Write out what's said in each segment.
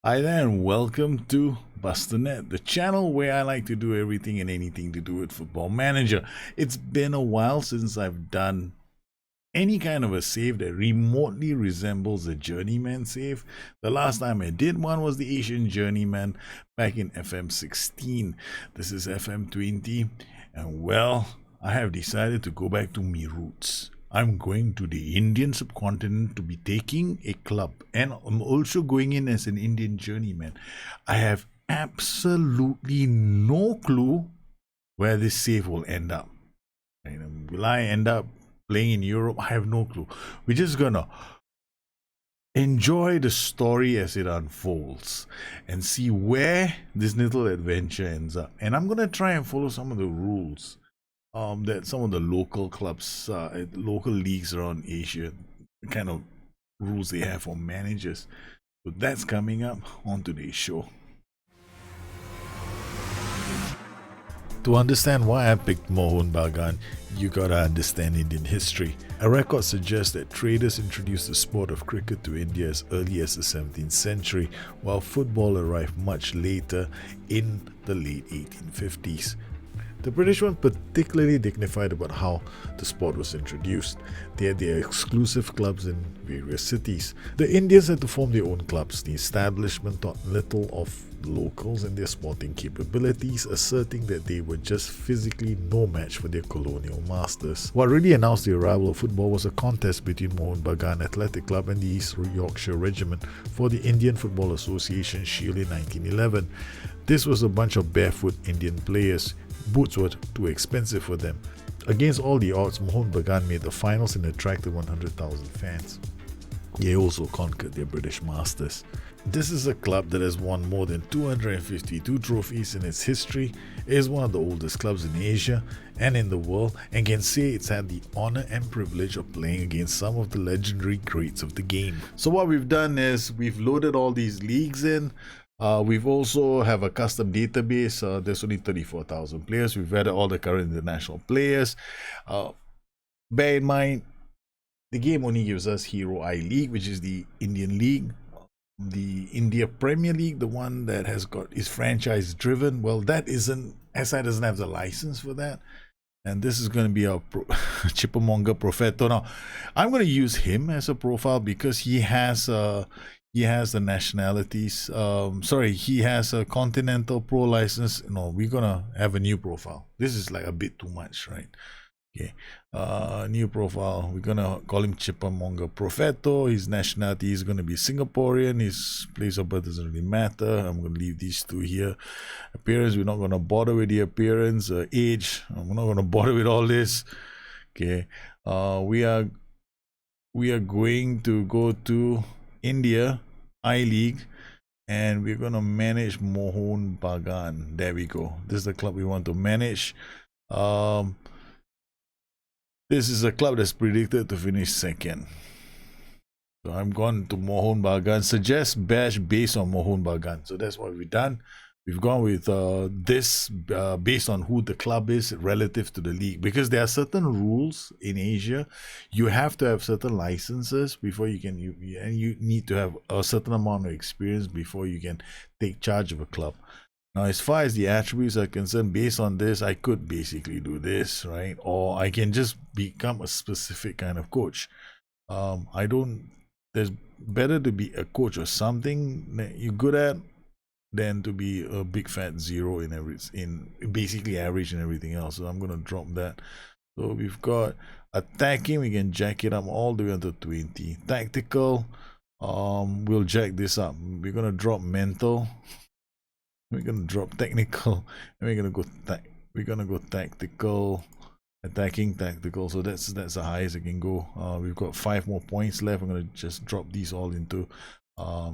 Hi there, and welcome to Bustthenet, the channel where I like to do everything and anything to do with Football Manager. It's been a while since I've done any kind of a save that remotely resembles a Journeyman save. The last time I did one was the Asian Journeyman back in FM16. This is FM20, and well, I have decided to go back to my roots. I'm going to the Indian subcontinent to be taking a club, and I'm also going in as an Indian journeyman. I have absolutely no clue where this save will end up. Will I end up playing in Europe? I have no clue. We're just gonna enjoy the story as it unfolds and see where this little adventure ends up. And I'm gonna try and follow some of the rules that some of the local clubs, local leagues around Asia, the kind of rules they have for managers. So that's coming up on today's show. To understand why I picked Mohun Bagan, you gotta understand Indian history. A record suggests that traders introduced the sport of cricket to India as early as the 17th century, while football arrived much later in the late 1850s. The British weren't particularly dignified about how the sport was introduced. They had their exclusive clubs in various cities. The Indians had to form their own clubs. The establishment thought little of locals and their sporting capabilities, asserting that they were just physically no match for their colonial masters. What really announced the arrival of football was a contest between Mohun Bagan Athletic Club and the East Yorkshire Regiment for the Indian Football Association Shield in 1911. This was a bunch of barefoot Indian players. Boots were too expensive for them. Against all the odds, Mohun Bagan made the finals and attracted 100,000 fans. They also conquered their British masters. This is a club that has won more than 252 trophies in its history. It is one of the oldest clubs in Asia and in the world, and can say it's had the honor and privilege of playing against some of the legendary greats of the game. So what we've done is we've loaded all these leagues in. We've also have a custom database. There's only 34,000 players. We've added all the current international players. Bear in mind, the game only gives us Hero I League, which is the Indian league. The India Premier League, the one that has got is franchise driven. Well, that isn't. SI doesn't have the license for that. And this is going to be our Chippemonga Profeto. Now, I'm going to use him as a profile because he has the nationalities. He has a continental pro license. No, we're gonna have a new profile. This is like a bit too much, right? Okay, new profile. We're gonna call him Chippemonga Profeto. His nationality is gonna be Singaporean. His place of birth doesn't really matter. I'm gonna leave these two here. Appearance, we're not gonna bother with the appearance. Age, we're not gonna bother with all this. Okay, we are going to go to India I-League, and we're gonna manage Mohun Bagan. There we go. This is the club we want to manage. This is a club that's predicted to finish second. So I'm going to Mohun Bagan. Suggest badge based on Mohun Bagan. So that's what we've done. We've gone with this based on who the club is relative to the league, because there are certain rules in Asia. You have to have certain licenses before you can, and you need to have a certain amount of experience before you can take charge of a club. Now, as far as the attributes are concerned, based on this, I could basically do this, right? Or I can just become a specific kind of coach. There's better to be a coach or something that you're good at than to be a big fat zero in basically average and everything else. So I'm gonna drop that. So we've got attacking, we can jack it up all the way to 20. Tactical, we'll jack this up. We're gonna drop mental. We're gonna drop technical, and we're gonna go tactical, attacking, tactical. So that's the highest I can go. We've got 5 more points left. I'm gonna just drop these all into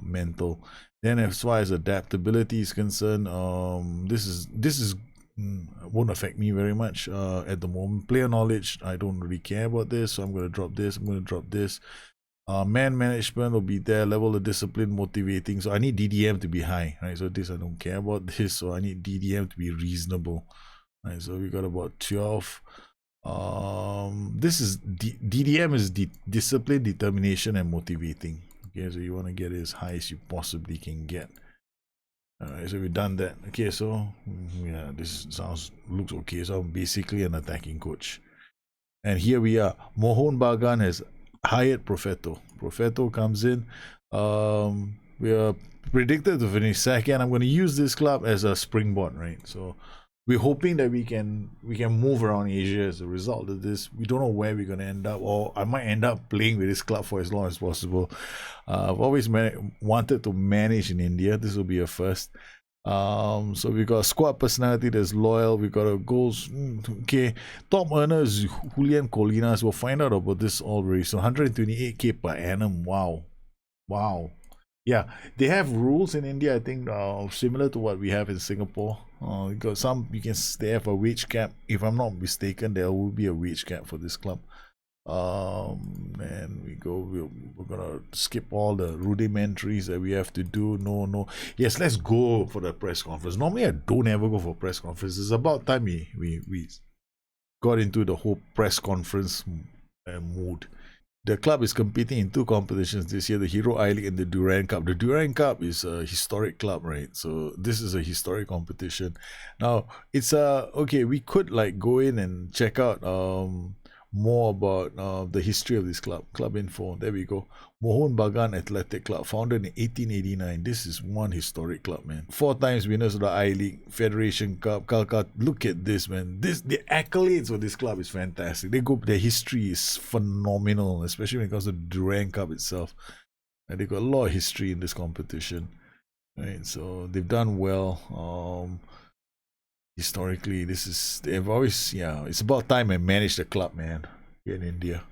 mental. Then as far as adaptability is concerned, this is won't affect me very much at the moment. Player knowledge, I don't really care about this, so I'm gonna drop this. I'm gonna drop this. Man management will be there. Level of discipline, motivating. So I need DDM to be high, right? So this I don't care about this. So I need DDM to be reasonable, right? So we got about 12. This is DDM is discipline, determination, and motivating. Okay, so you want to get as high as you possibly can get. Alright, so we've done that. Okay, so yeah, this looks okay. So I'm basically an attacking coach. And here we are. Mohun Bagan has hired Profeto. Profeto comes in. We are predicted to finish second. I'm going to use this club as a springboard, right? So we're hoping that we can move around Asia as a result of this. We don't know where we're going to end up, or I might end up playing with this club for as long as possible. I've always wanted to manage in India. This will be a first. So we got a squad personality that's loyal. We got a goals. Okay, top earner is Julian Colinas. We'll find out about this already. So 128k per annum. Wow. Yeah, they have rules in India, I think, similar to what we have in Singapore. Got some, they have a wage cap. If I'm not mistaken, there will be a wage cap for this club. And we're gonna skip all the rudimentaries that we have to do. No, yes, let's go for the press conference. Normally I don't ever go for press conferences. It's about time we got into the whole press conference mood. The club is competing in two competitions this year, the Hero I-League and the Durand Cup. The Durand Cup is a historic club, right? So this is a historic competition. Now, it's okay, we could like go in and check out more about the history of this club. Club info, there we go. Mohun Bagan Athletic Club, founded in 1889. This is one historic club, man. 4 times winners of the I-League, Federation Cup, Calcutta. Look at this, man. The accolades of this club is fantastic. Their history is phenomenal, especially when it comes to the Durand Cup itself. And they got a lot of history in this competition, right? So they've done well. Historically, it's about time I managed the club, man, here in India.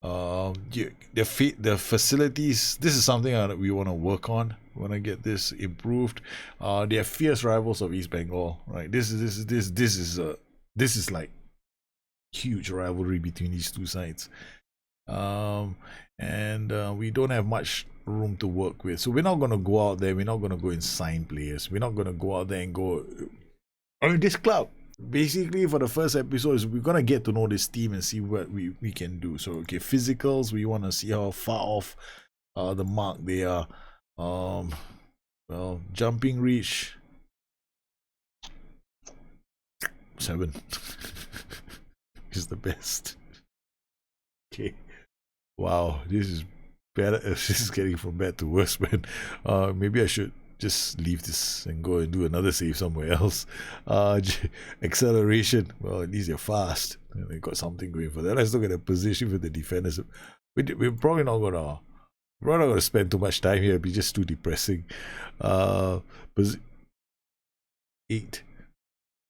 The facilities, this is something that we want to work on. We want to get this improved. They are fierce rivals of East Bengal, right? This is like huge rivalry between these two sides. We don't have much room to work with, so we're not going to go out there. We're not going to go and sign players. We're not going to go out there and go. I mean, this club, basically, for the first episode, is we're gonna get to know this team and see what we can do. So, okay, physicals, we want to see how far off the mark they are. Well, jumping reach 7 is the best. Okay, wow, this is better. This is getting from bad to worse, man. Maybe I should just leave this and go and do another save somewhere else. Acceleration, well, at least you're fast. They got something going for that. Let's look at the position for the defenders. We're probably not gonna spend too much time here. It'd be just too depressing. 8.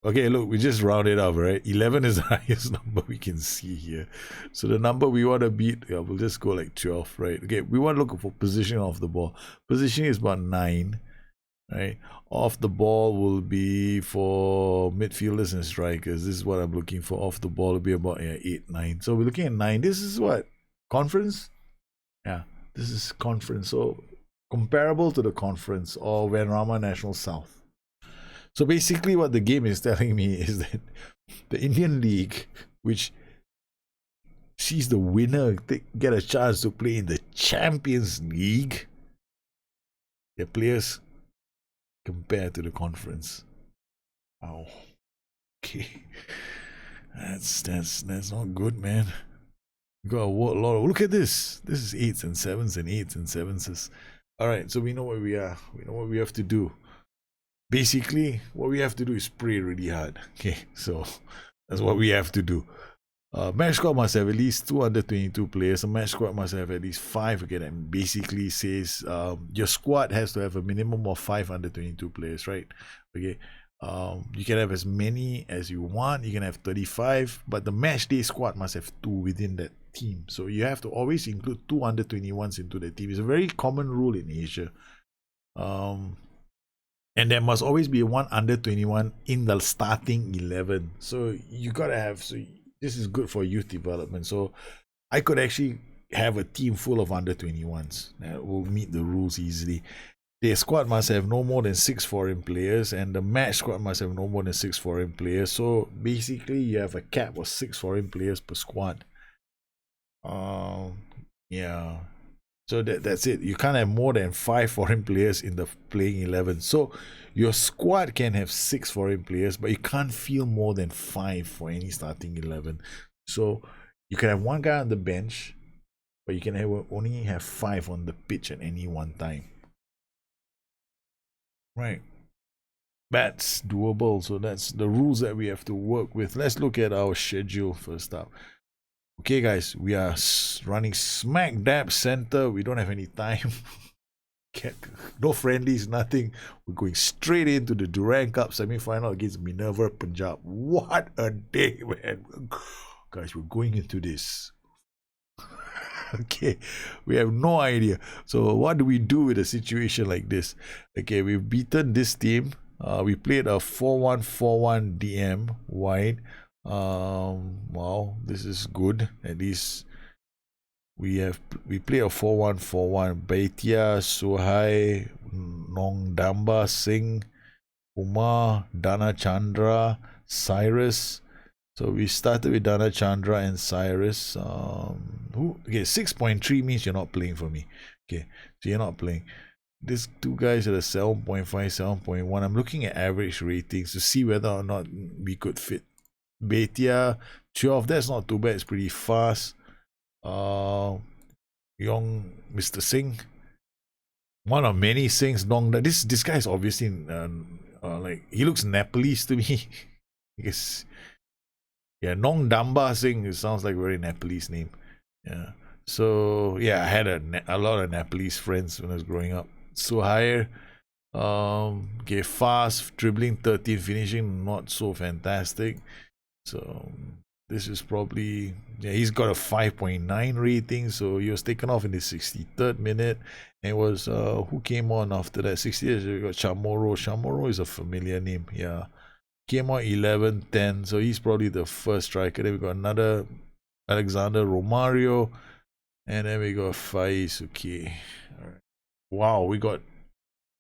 Okay, look, we just rounded up, right? 11 is the highest number we can see here. So the number we want to beat, yeah, we'll just go like 12, right? Okay, we want to look for position off the ball. Positioning is about 9. Right, off the ball will be for midfielders and strikers. This is what I'm looking for. Off the ball will be about 8, 9. So we're looking at 9. This is what, conference? Yeah, this is conference. So comparable to the conference or Vanrama National South. So basically, what the game is telling me is that the Indian League, which sees the winner get a chance to play in the Champions League, their players compared to the conference. Wow. Okay. That's not good, man. You got a lot of, look at this. This is 8s and 7s and 8s and 7s. Alright, so we know where we are. We know what we have to do. Basically, what we have to do is pray really hard. Okay, so that's what we have to do. Match squad must have at least 2 under 22 players. A match squad must have at least 5. Okay, that basically says your squad has to have a minimum of 5 under 22 players, right? Okay, you can have as many as you want. You can have 35, but the match day squad must have 2 within that team. So you have to always include 2 under 21s into the team. It's a very common rule in Asia. And there must always be 1 under 21 in the starting 11. So you gotta have, so this is good for youth development. So I could actually have a team full of under 21s that will meet the rules easily. The squad must have no more than 6 foreign players, and the match squad must have no more than 6 foreign players. So basically, you have a cap of 6 foreign players per squad. Yeah. So that's it. You can't have more than 5 foreign players in the playing 11. So your squad can have 6 foreign players, but you can't field more than 5 for any starting 11. So you can have one guy on the bench, but you can only have 5 on the pitch at any one time. Right. That's doable. So that's the rules that we have to work with. Let's look at our schedule first up. Okay, guys, we are running smack dab center. We don't have any time. No friendlies, nothing. We're going straight into the Durand Cup semi-final against Minerva Punjab. What a day, man. Guys, we're going into this. Okay, we have no idea. So what do we do with a situation like this? Okay, we've beaten this team. We played a 4-1-4-1 DM wide. Wow, this is good. At least we play a 4-1-4-1. Baitia, Suhai, Nongdamba, Singh, Umar, Dana Chandra, Cyrus. So we started with Dana Chandra and Cyrus. Okay, 6.3 means you're not playing for me. Okay, so you're not playing. These two guys at a 7.5, 7.1. I'm looking at average ratings to see whether or not we could fit. Baitia, 12. That's not too bad. It's pretty fast. Young Mr. Singh. One of many Singhs. This guy is obviously like, he looks Nepalese to me. Because yeah, Nong Damba Singh, it sounds like a very Nepalese name. Yeah. So yeah, I had a lot of Nepalese friends when I was growing up. Suhair, okay, fast, dribbling 13, finishing not so fantastic. So this is probably, yeah, he's got a 5.9 rating. So he was taken off in the 63rd minute. And it was who came on after that? 60th, we got Chamorro. Chamorro is a familiar name. Yeah. Came on 11-10, so he's probably the first striker. Then we got another Alexander Romario, and then we got Faiz. Okay, all right. Wow, we got,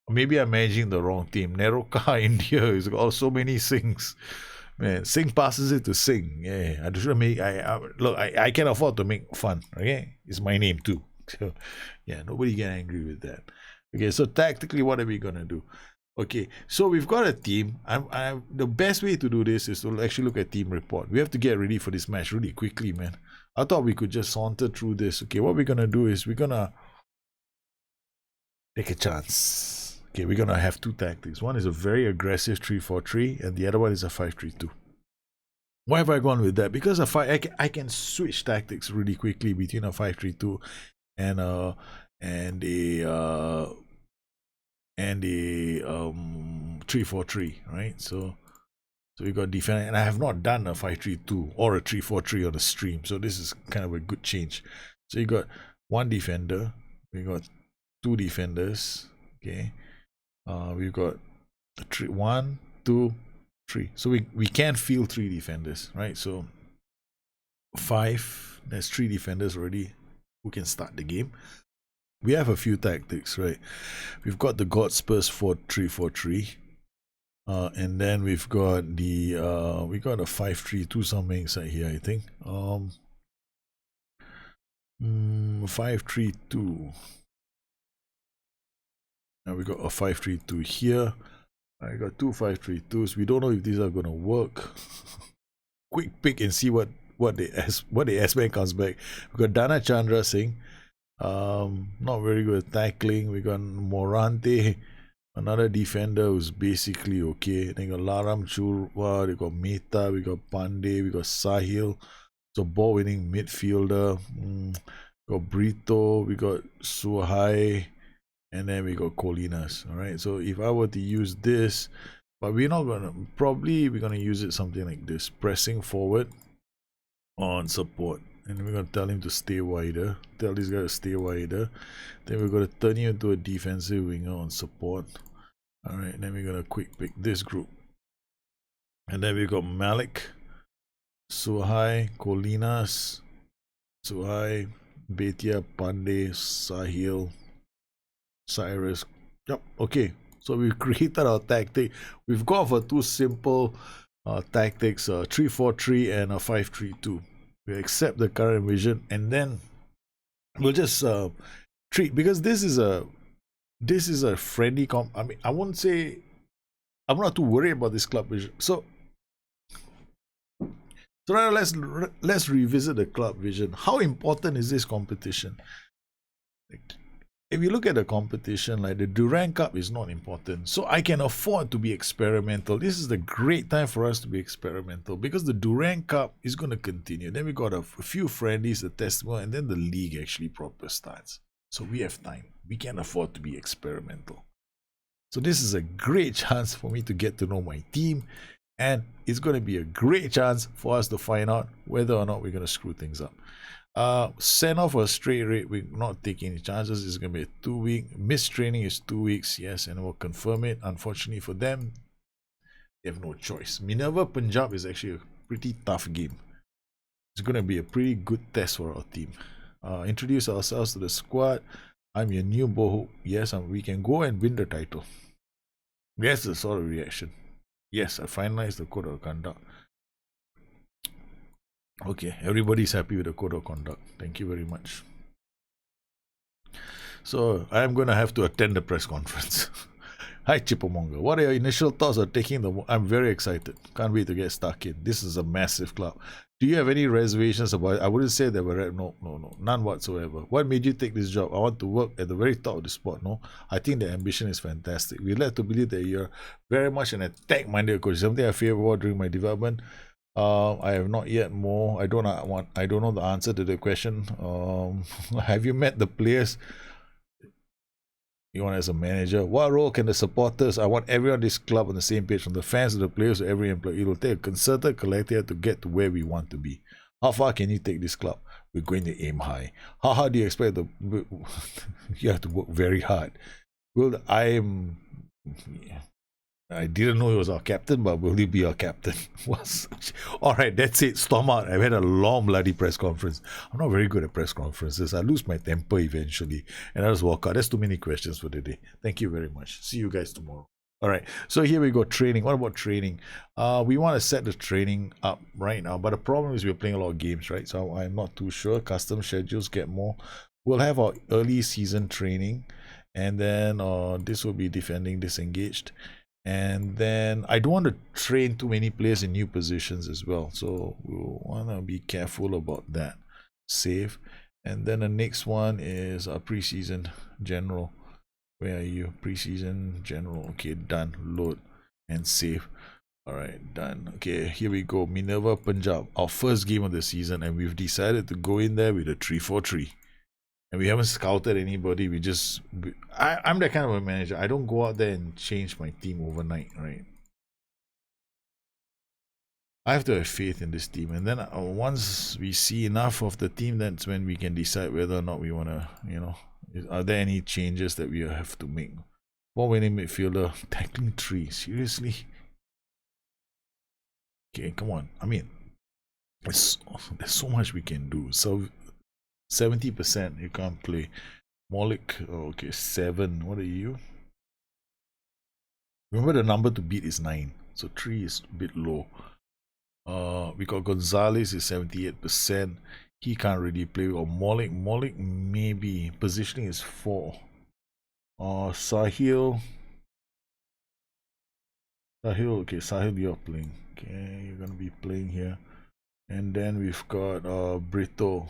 maybe I'm managing the wrong team. Neroka India has got so many Singhs. Man, Singh passes it to Singh. Yeah, I should make. Look, I can afford to make fun. Okay, it's my name too. So yeah, nobody get angry with that. Okay, so tactically, what are we gonna do? Okay, so we've got a team. The best way to do this is to actually look at team report. We have to get ready for this match really quickly, man. I thought we could just saunter through this. Okay, what we're gonna do is we're gonna take a chance. Okay, we're gonna have 2 tactics. One is a very aggressive 3-4-3, and the other one is a 5-3-2. Why have I gone with that? Because I can switch tactics really quickly between a 5-3-2 and a 3-4-3, right? So we got defense, and I have not done a 5-3-2 or a 3-4-3 on the stream, so this is kind of a good change. So you got 1 defender, we got 2 defenders. Okay, we've got 1, 2, 3. So we can field 3 defenders, right? So 5. There's 3 defenders already who can start the game. We have a few tactics, right? We've got the God Spurs 4-3-4-3, and then we've got the we got a 5-3-2 something inside here, I think. 5-3-2. Now we got a 5-3-2 here. I got 2 5-3-2s. We don't know if these are gonna work. Quick pick and see what the S-Man comes back. We got Dana Chandra Singh. Not very good at tackling. We got Morante, another defender who's basically okay. Then we got Laram Churwa, we got Mehta, we got Pandey, we got Sahil. So ball winning midfielder. Got Brito, we got Suhai, and then we got Colinas. Alright, so if I were to use this, but we're not gonna, probably we're gonna use it something like this. Pressing forward on support. And we're going to tell him to stay wider. Tell this guy to stay wider. Then we're going to turn him into a defensive winger on support. Alright, then we're going to quick pick this group. And then we've got Malik, Suhai, Colinas, Suhai, Baitia, Pandey, Sahil, Cyrus. Yep, okay. So we've created our tactic. We've gone for 2 simple tactics, 3-4-3 and a 5-3-2. We accept the current vision, and then we'll just treat, because this is a friendly I mean, I won't say I'm not too worried about this club vision. So now let's revisit the club vision. How important is this competition? If you look at the competition, like the Durand Cup is not important. So I can afford to be experimental. This is the great time for us to be experimental because the Durand Cup is going to continue. Then we got a few friendlies, a testimonial, and then the league actually proper starts. So we have time. We can afford to be experimental. So this is a great chance for me to get to know my team. And it's going to be a great chance for us to find out whether or not we're going to screw things up. Send off a straight rate. We're not taking any chances. It's going to be a 2-week. Missed training is 2 weeks. Yes, and we'll confirm it. Unfortunately for them, they have no choice. Minerva Punjab is actually a pretty tough game. It's going to be a pretty good test for our team. Introduce ourselves to the squad. I'm your new Boho. Yes, we can go and win the title. That's the sort of reaction. Yes, I finalized the code of conduct. Okay, everybody's happy with the code of conduct. Thank you very much. So I'm going to have to attend the press conference. Hi Chippemonga, what are your initial thoughts on taking the... I'm very excited. Can't wait to get stuck in. This is a massive club. Do you have any reservations about it? I wouldn't say that we're... No, none whatsoever. What made you take this job? I want to work at the very top of the sport. No, I think the ambition is fantastic. We like to believe that you're very much an attack-minded coach. Something I feared about during my development. I have not yet more. I don't know the answer to the question. Have you met the players you want as a manager? What role can the supporters? I want everyone in this club on the same page, from the fans to the players to every employee. It will take a concerted collective to get to where we want to be. How far can you take this club? We're going to aim high. How hard do you expect to... You have to work very hard. Well, I didn't know he was our captain, but will he be our captain? Alright, that's it. Storm out. I've had a long bloody press conference. I'm not very good at press conferences. I lose my temper eventually. And I just walk out. There's too many questions for today. Thank you very much. See you guys tomorrow. Alright, so here we go. Training. What about training? We want to set the training up right now. But the problem is we're playing a lot of games, right? So I'm not too sure. Custom schedules get more. We'll have our early season training. And then this will be defending disengaged. And then I don't want to train too many players in new positions as well, so we'll want to be careful about that. Save. And then the next one is a preseason general. Where are you? Preseason general. Okay, done. Load and save. Alright, done. Okay, here we go. Minerva Punjab, our first game of the season, and we've decided to go in there with a 3-4-3. And we haven't scouted anybody. I'm that kind of a manager. I don't go out there and change my team overnight, right? I have to have faith in this team. And then once we see enough of the team, that's when we can decide whether or not we want to, are there any changes that we have to make? Ball winning midfielder, tackling 3. Seriously? Okay, come on. I mean, there's so much we can do. So 70% you can't play. Malik, okay, 7. What are you? Remember the number to beat is 9, so 3 is a bit low. We got Gonzalez is 78%. He can't really play. We got Malik maybe. Positioning is 4. Sahil, okay, Sahil, you're playing. Okay, you're gonna be playing here. And then we've got Brito.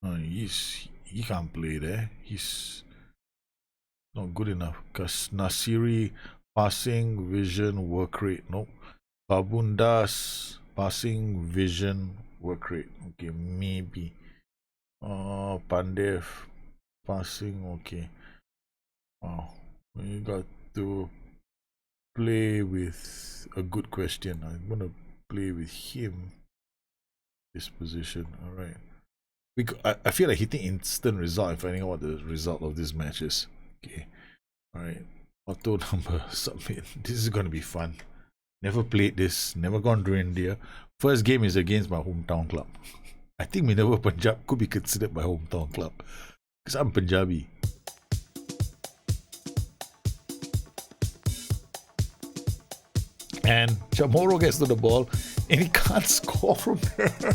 He can't play there. He's not good enough. Because Nasiri, passing, vision, work rate. Nope. Babundas, passing, vision, work rate. Okay, maybe. Pandev, passing. Okay. Wow, we got to play with a good question. I'm gonna play with him. This position. All right. I feel like hitting instant result and finding out what the result of this match is. Okay. All right. Auto number submit. This is gonna be fun. Never played this. Never gone to India. First game is against my hometown club. I think Minerva Punjab could be considered my hometown club because I'm Punjabi. And Chamorro gets to the ball and he can't score from there.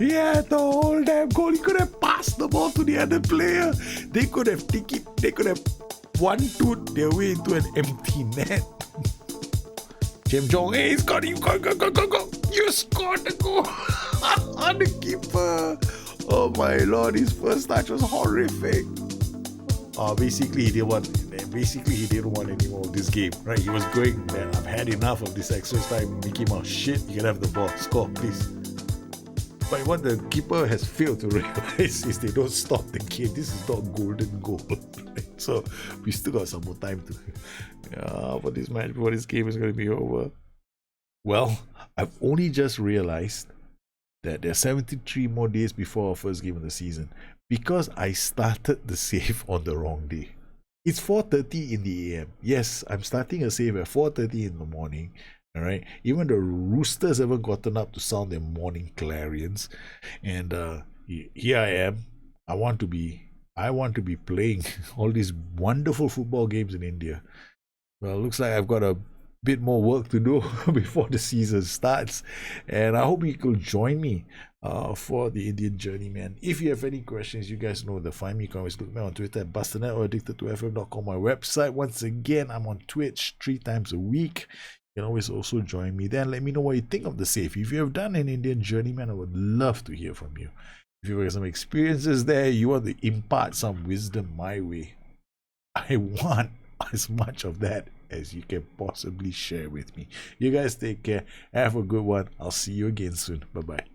He had the whole damn goal. He could have passed the ball to the other player. They could have taken it. They could have one-twoed their way into an empty net. Jim Jong, hey, he's got you. Go. You scored the goal on the keeper. Oh my lord, his first touch was horrific. Basically he didn't want any more of this game, right? He was going, man, I've had enough of this extra time. Mickey Mouse, shit, you can have the ball, score, please. But what the keeper has failed to realize is they don't stop the game. This is not golden goal, right? So we still got some more time for this match before this game is going to be over. Well, I've only just realized that there are 73 more days before our first game of the season because I started the save on the wrong day. It's 4:30 in the AM. Yes, I'm starting a save at 4:30 in the morning. All right. Even the roosters haven't gotten up to sound their morning clarions, and here I am. I want to be playing all these wonderful football games in India. Well, looks like I've got a bit more work to do before the season starts, and I hope you could join me for the Indian Journeyman. If you have any questions, you guys know the find me. You can always look me on Twitter at Bustthenet or addicted2fm.com, my website. Once again, I'm on Twitch 3 times a week. You can always also join me there and let me know what you think of the save. If you have done an Indian Journeyman, I would love to hear from you. If you have some experiences there, you want to impart some wisdom my way, I want as much of that as you can possibly share with me. You guys take care. Have a good one. I'll see you again soon. Bye-bye.